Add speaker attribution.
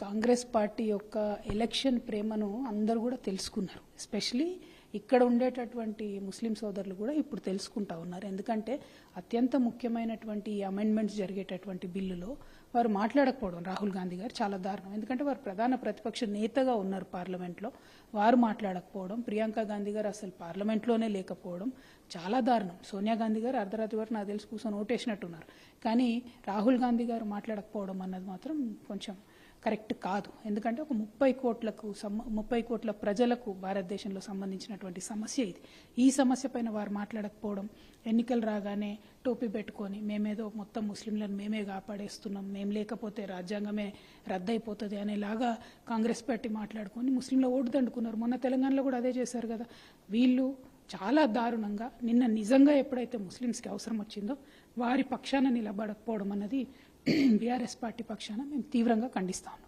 Speaker 1: Congress party యొక్క election ప్రేమను అందరూ కూడా తెలుసుకున్నారు. ఎస్పెషలీ ఇక్కడ ఉండేటటువంటి ముస్లిం సోదరులు కూడా ఇప్పుడు తెలుసుకుంటా ఉన్నారు. ఎందుకంటే అత్యంత ముఖ్యమైనటువంటి అమెండ్మెంట్స్ జరిగేటటువంటి బిల్లులో వారు మాట్లాడకపోవడం రాహుల్ గాంధీ గారు చాలా దారుణం. ఎందుకంటే వారు ప్రధాన ప్రతిపక్ష నేతగా ఉన్నారు పార్లమెంట్లో, వారు మాట్లాడకపోవడం, ప్రియాంక గాంధీ గారు అసలు పార్లమెంట్లోనే లేకపోవడం చాలా దారుణం. సోనియా గాంధీ గారు అర్ధరాత్రి వరకు నాకు తెలిసి కూర్చొని ఓటేసినట్టున్నారు. కానీ రాహుల్ గాంధీ గారు మాట్లాడకపోవడం అన్నది మాత్రం కొంచెం కరెక్ట్ కాదు. ఎందుకంటే ఒక 30 కోట్ల ప్రజలకు భారతదేశంలో సంబంధించినటువంటి సమస్య ఇది. ఈ సమస్య పైన వారు మాట్లాడకపోవడం, ఎన్నికలు రాగానే టోపీ పెట్టుకొని మేమేదో మొత్తం ముస్లింలను మేమే కాపాడేస్తున్నాం, మేము లేకపోతే రాజ్యాంగమే రద్దయిపోతుంది అనేలాగా కాంగ్రెస్ పార్టీ మాట్లాడుకొని ముస్లింల ఓటు దండుకున్నారు. మొన్న తెలంగాణలో కూడా అదే చేశారు కదా. వీళ్ళు చాలా దారుణంగా నిన్న నిజంగా ఎప్పుడైతే ముస్లింస్కి అవసరం వచ్చిందో వారి పక్షాన నిలబడకపోవడం అన్నది బీఆర్ఎస్ పార్టీ పక్షాన మేము తీవ్రంగా ఖండిస్తాము.